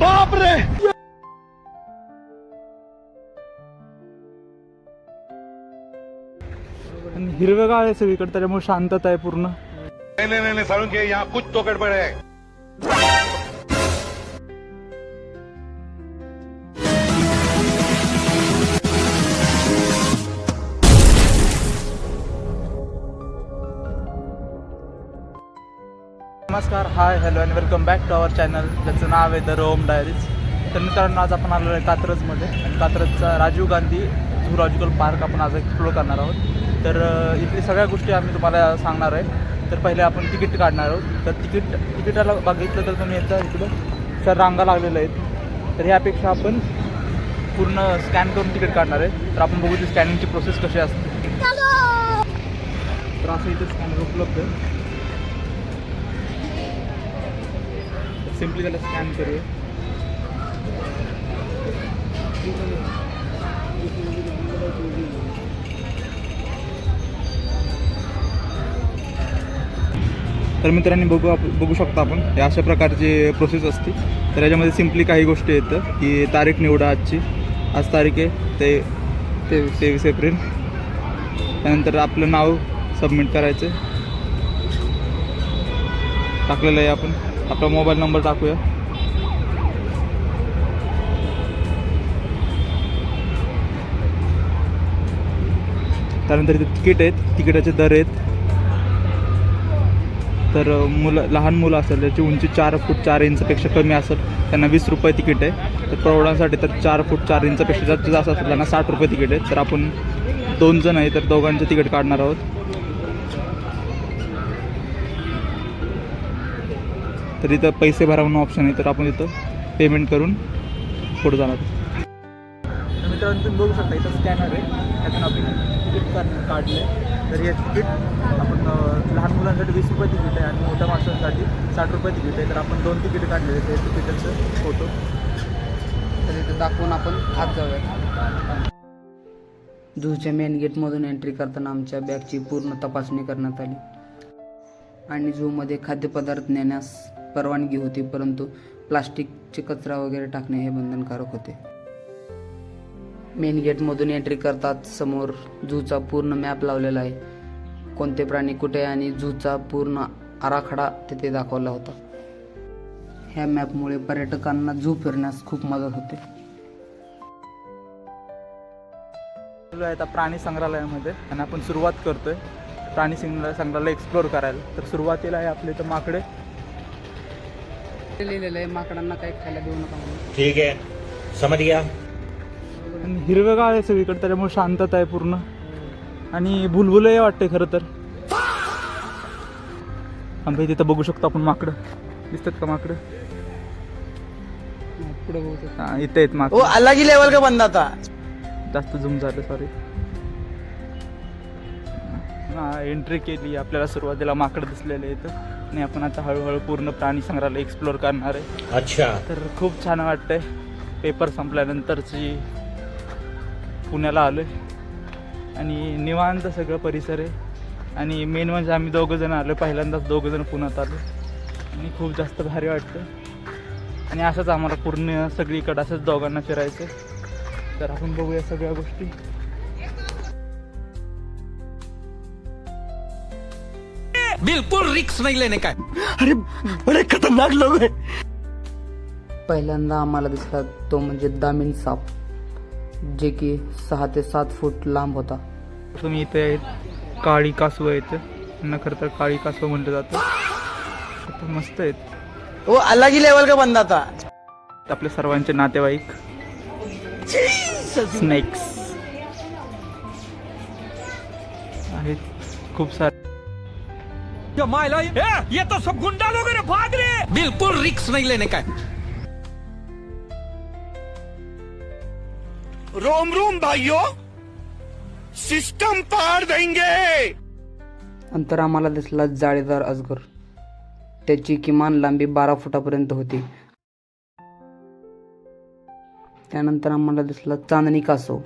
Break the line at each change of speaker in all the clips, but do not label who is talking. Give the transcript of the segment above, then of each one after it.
बाप रे.
हिरवेगाळ आहे सगळीकडे, त्याच्यामुळे शांतता आहे पूर्ण.
नहीं सारुण के यहाँ कुछ तो गड़बड़ है.
नमस्कार, hi, hello and welcome back to our channel, ज्याचं नाव आहे द रोम डायरीज. तर मित्रांनो, आज आपण आलेलो आहे कात्रजमध्ये, आणि कात्रजचा राजीव गांधी झूलॉजिकल पार्क आपण आज एक्सप्लोर करणार आहोत. तर इथली सगळ्या गोष्टी आम्ही तुम्हाला सांगणार आहे. तर पहिले आपण तिकीट काढणार आहोत. तर तिकिटाला बघितलं तर तुम्ही येतं इकडं सर रांगा लागलेल्या आहेत. तर ह्यापेक्षा आपण पूर्ण स्कॅन करून तिकीट काढणार आहे. तर आपण बघू ती स्कॅनिंगची प्रोसेस कशी असते. तर असं इथं स्कॅनर उपलब्ध आहे. सिम्पली त्याला स्कॅन करूया. तर मित्रांनी बघू शकता आपण हे अशा प्रकारची प्रोसेस असते. तर याच्यामध्ये सिम्पली काही गोष्टी येतं की तारीख निवडा आजची. आज तारीख आहे ते 23 एप्रिल. त्यानंतर आपलं नाव सबमिट करायचं टाकलेलं आहे. आपण आपला मोबाईल नंबर टाकूया. त्यानंतर इथे तिकीट आहेत, तिकिटाचे दर आहेत. तर लहान मुलं असेल त्याची उंची 4 फूट 4 इंचपेक्षा कमी असेल त्यांना 20 रुपये तिकीट आहे. तर प्रौढांसाठी तर 4 फूट 4 इंचपेक्षा जास्त असेल त्यांना 60 रुपये तिकीट आहे. तर आपण 2 जण आहे तर दोघांचं तिकीट काढणार आहोत. तर इथं पैसे भरा म्हणून ऑप्शन आहे. तर आपण इथं पेमेंट करून पुढे जाणार. तर मित्रांनो, तुम्ही बघू शकता इथं स्कॅनर आहे, त्यातून आपण तिकीट काढले. तर हे तिकीट आपण लहान मुलांसाठी 20 रुपये तिकीट आहे आणि मोठ्या माणसांसाठी 60 रुपये तिकीट आहे. तर आपण 2 तिकीट काढलेले ते तिकीटचं फोटो.
तर इथं दाखवून आपण आत जाऊया. झूच्या मेन गेटमधून एंट्री करताना आमच्या बॅगची पूर्ण तपासणी करण्यात आली आणि झूमध्ये खाद्यपदार्थ नेण्यास परवानगी होती, परंतु प्लास्टिकचे कचरा वगैरे टाकणे हे बंधनकारक होते. मेन गेटमधून एंट्री करतात समोर झूचा पूर्ण मॅप लावलेला आहे. कोणते प्राणी कुठे आहे आणि झूचा पूर्ण आराखडा तिथे दाखवला होता. ह्या मॅपमुळे पर्यटकांना झू फिरण्यास खूप मदत होते.
आता प्राणी संग्रहालयामध्ये आणि आपण सुरुवात करतोय प्राणी संग्रहालय एक्सप्लोर करायला. तर सुरुवातीला आहे आपले तर माकडे
लिहिलेलं आहे, माकडांना काही खायला देऊ नका म्हणून.
ठीक है, समझ गया.
आणि हिरवेगाळ आहे सगळीकडे, त्याच्यामुळे शांतता आहे पूर्ण. आणि भुलभुलही वाटते खरं तर. आम्ही तिथं बघू शकतो आपण माकडं. दिसतात का माकडं?
पुढे बघू शकतो.
हां, इथे आहेत माकडं.
अलग ही लेवल का बंदा था.
जास्त झूम झालं, सॉरी. एंट्री केली, आपल्याला सुरुवातीला माकडं दिसलेले आहेत आणि आपण आता हळूहळू पूर्ण प्राणी संग्रहालय एक्सप्लोर करणार आहे.
अच्छा.
तर खूप छान वाटतंय. पेपर संपल्यानंतरची पुण्याला आलोय आणि निवांत सगळं परिसर आहे. आणि मेन म्हणजे आम्ही दोघंजण आलो, पहिल्यांदाच दोघंजण पुण्यात आलो आणि खूप जास्त भारी वाटतं. आणि असंच आम्हाला पूर्ण सगळीकडं असंच दोघांना फिरायचं. तर आपण बघूया सगळ्या गोष्टी.
बिल्कुल रिक्स नहीं लेने का.
अरे बड़े खतरनाक लोग हैं.
पहिल्यांदा आम्हाला दिसला तो म्हणजे दामिन साप, जे की 6 ते 7 फूट लांब होता.
तुम्ही इथे आहेत काळी कासव आहेत. त्यांना खरं तर काळी कासव म्हटलं जातं. तर मस्त आहेत.
वो अलग ही लेवल का बंदा था.
आपले सर्वांचे नातेवाईक स्नेक्स आहेत खूप सारे.
ये तो सब गुंडा लोग हैं, भाग रहे. बिल्कुल रिक्स नहीं लेने का.
रोम रोम भाइयों, सिस्टम पार देंगे.
नंतर आम्हाला दिसला जाळीदार अजगर. त्याची किमान लांबी 12 फुटापर्यंत होती. त्यानंतर आम्हाला दिसला चांदणी कासव.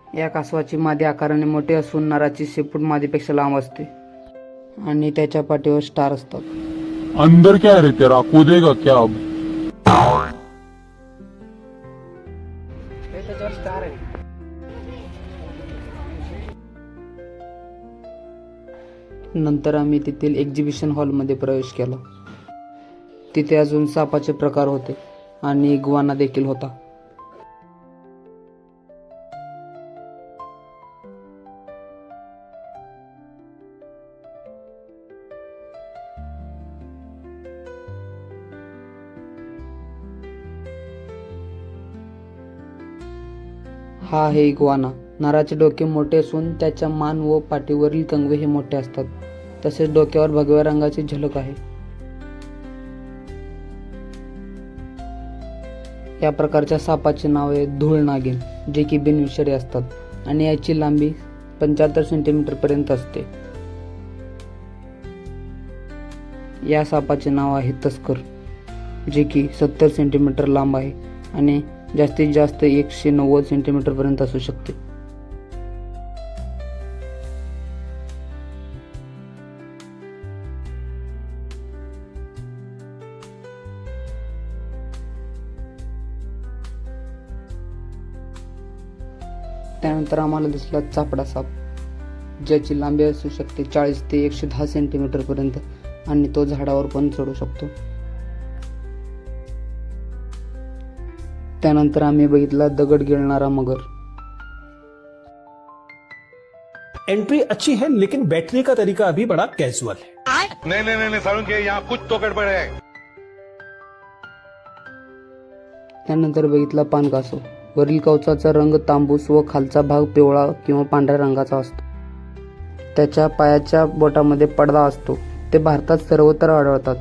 या कासवाची मादी आकाराने मोठी असून नराची शेपूट मादीपेक्षा लांब असते आणि त्याच्या पाठीवर स्टार असतात.
अंदर क्या है रे तेरा, कूदेगा क्या अब?
नंतर आम्ही तेथील एक्झिबिशन हॉलमध्ये प्रवेश केला. तिथे अजून सापाचे प्रकार होते आणि इग्वाना देखील होता. हा आहे इग्वाना. नराचे डोके मोठे असून त्याच्या मान व पाठीवरील कंगवे हे मोठे असतात. तसेच डोक्यावर भगव्या रंगाची झलक आहे. या प्रकारच्या सापाचे नाव आहे धूळ नागिन, जे की बिनविषारी असतात आणि याची लांबी 75 सेंटीमीटर पर्यंत असते. या सापाचे नाव आहे तस्कर, जे की 70 सेंटीमीटर लांब आहे आणि जास्तीत जास्त 190 सेंटीमीटर पर्यंत असू शकते. त्यानंतर आम्हाला दिसला चापडा साप, ज्याची लांबी असू शकते 40 ते 110 सेंटीमीटर पर्यंत आणि तो झाडावर पण चढू शकतो. त्यानंतर आम्ही बघितला दगड गिळणारा मगर.
एंट्री अच्छी है लेकिन बैठने का तरीका अभी बड़ा कैजुअल है.
नहीं सारुण के यहाँ कुछ तो गड़बड़ है.
त्यानंतर बघितला पानकासव. वरील कवचाचा रंग तांबूस व खालचा भाग पिवळा किंवा पांढऱ्या रंगाचा असतो. त्याच्या पायाच्या बोटामध्ये पडदा असतो. ते भारतात सर्वत्र आढळतात.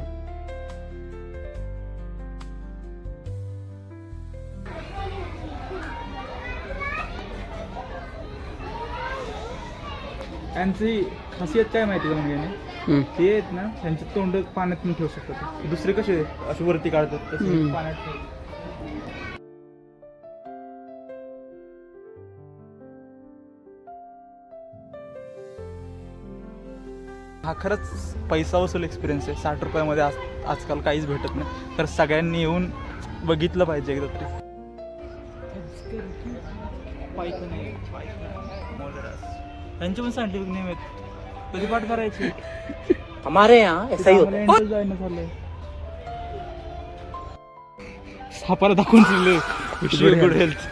त्यांची खासियत काय माहिती का म्हणजे ते आहेत ना, त्यांचे तोंड पाण्यात पण ठेवू शकतात. दुसरे कसे असे वरती काढतात तसे पाण्यात ठेवतात. हा खरंच पैसा वसूल एक्सपिरियन्स आहे. 60 रुपयामध्ये आजकाल काहीच भेटत नाही. तर सगळ्यांनी येऊन बघितलं पाहिजे एकदा तरी. त्यांचे पण सायंटिफिक नेम आहेत. कधी पाठ करायची
हमारे यहाँ ऐसा ही होता है.
झालंय सापाला दाखवून दिले गुड हेल्थ.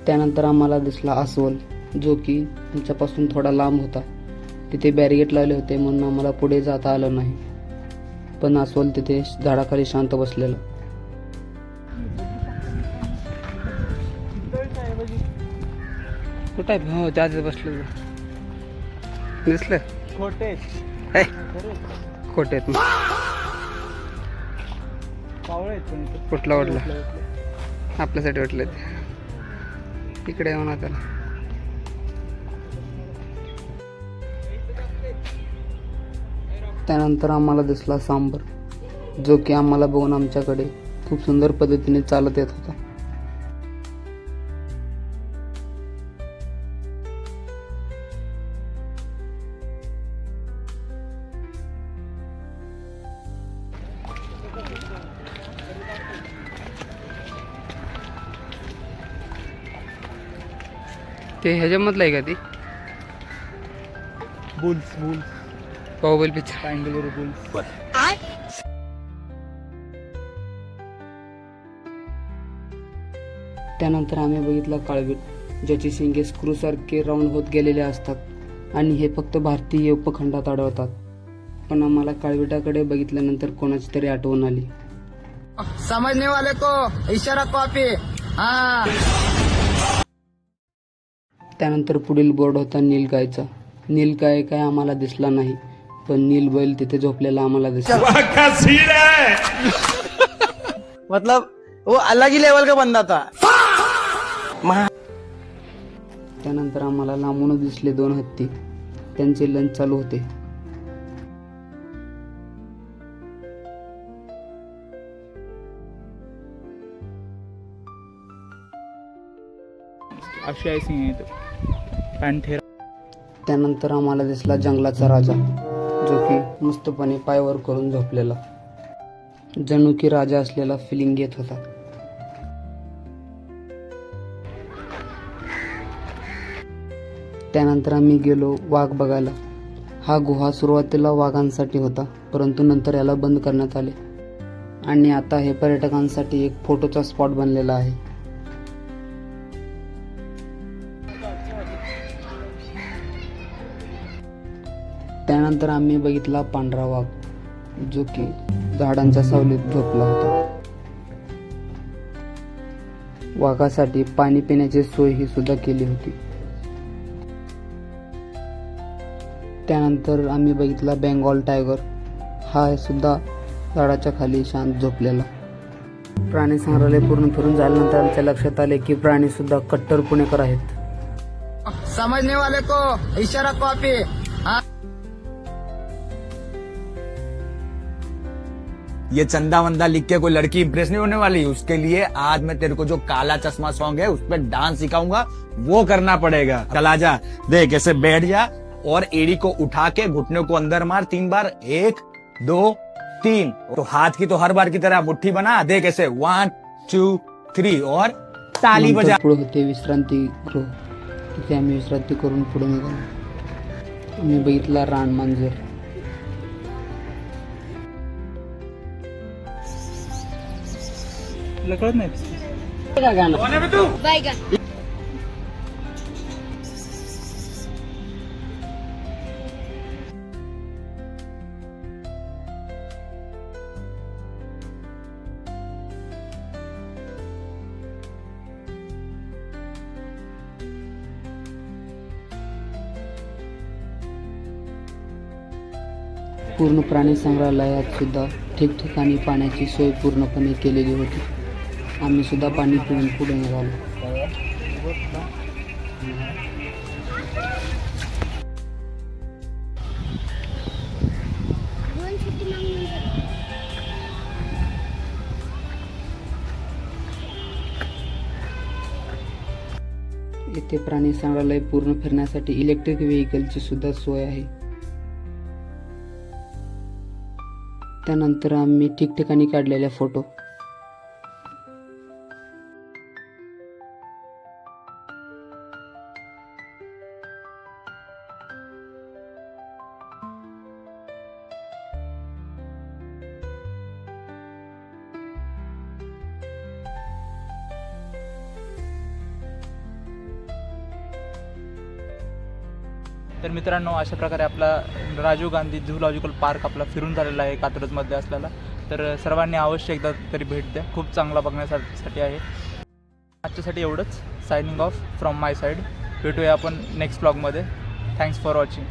त्यानंतर आम्हाला दिसला अस्वल, जो की त्यांच्यापासून थोडा लांब होता. तिथे बॅरिगेट लावले होते म्हणून आम्हाला पुढे जाता आलं नाही. पण अस्वल तिथे झाडाखाली शांत बसलेला. कुठं आहे? हो, त्याच बसलेलं दिसलं.
खोटे
खोटे आहेत.
पावळे आहेत पण इथं.
कुठला वाटला? आपल्यासाठी वाटले. इकडे येऊन आता. त्यानंतर आम्हाला दिसला सांबर, जो की आम्हाला बघून आमच्याकडे खूप सुंदर पद्धतीने चालत येत होता. ते ह्याच्यामधलं आहे का ती
bulls
Baahubali picture?
Bangalore bulls.
त्यानंतर आम्ही बघितला काळवीट, ज्याची शिंगे स्क्रूसारखे राऊंड होत गेलेले असतात आणि हे फक्त भारतीय उपखंडात आढळतात. पण आम्हाला काळविटाकडे बघितल्यानंतर कोणाची तरी आठवण आली.
समझने वाले को इशारा कॉपी. हाँ.
त्यानंतर पुढील बोर्ड होता नीलगायचा. नीलगाय काय आम्हाला दिसला नाही, पण नील बैल तिथे झोपलेला आम्हाला दिसला.
मतलब वो अलग ही लेवल का बंदा था.
त्यानंतर आम्हाला लांबूनच दिसले 2 हत्ती. त्यांचे लंच चालू होते.
आशियाई सिंह आहे तो, पॅन्थेरा.
त्यानंतर आम्हाला दिसला जंगलाचा राजा, जो की मस्तपणे पायवर करून झोपलेला, जणू की राजा असलेला फिलिंग येत होता. त्यानंतर आम्ही गेलो वाघ बघायला. हा गुहा सुरुवातीला वाघांसाठी होता, परंतु नंतर याला बंद करण्यात आले आणि आता हे पर्यटकांसाठी एक फोटोचा स्पॉट बनलेला आहे. त्यानंतर आम्ही बघितला पांढरा वाघ, जो की झाडांच्या सावलीत झोपला होता. वाघासाठी पाणी पिण्याची सोय ही सुद्धा केली होती. त्यानंतर आम्ही बघितला बेंगॉल टायगर. हा सुद्धा झाडाच्या खाली शांत झोपलेला. प्राणी संग्रहालय पूर्ण फिरून झाल्यानंतर आमच्या लक्षात आले की प्राणी सुद्धा कट्टर पुणेकर आहेत.
समझने वाले को इशारा कॉपी.
ये चंदा वंदा लिख के कोई लड़की इंप्रेस नहीं होने वाली. उसके लिए आज मैं तेरे को जो काला चश्मा सॉन्ग है उस पर डांस सिखाऊंगा, वो करना पड़ेगा. चल आजा, देख ऐसे बैठ जा और एड़ी को उठा के घुटने को अंदर मार 3 बार. 1 2 3. तो हाथ की तो हर बार की तरह मुट्ठी बना. देख ऐसे 1 2 3 और ताली बजा.
नंतर पुढे होते विश्रांती गृह. तिथे आम्ही विश्रांती करून पुढे निघालो. आम्ही बघितला रान मांजर.
तुला कळत नाही?
पूर्ण प्राणी संग्रहालयात सुद्धा ठिकठिकाणी पाण्याची सोय पूर्णपणे केलेली होती. आम्ही सुद्धा पाणी पिऊन पुढे निघालो. येथे प्राणी संग्रहालय पूर्ण फिरण्यासाठी इलेक्ट्रिक व्हेकलची सुद्धा सोय आहे. त्यानंतर आम्ही ठिकठिकाणी काढलेले फोटो.
तर मित्रांनो, अशा प्रकारे आपला राजीव गांधी झूलॉजिकल पार्क आपला फिरून झालेला आहे कात्रजमध्ये असलेला. तर सर्वांनी अवश्य एकदा तरी भेट द्या. खूप चांगला बघण्यासाठी आहे. आजच्यासाठी एवढंच. Signing off from my side. भेटूया आपण नेक्स्ट ब्लॉगमध्ये. Thanks for watching.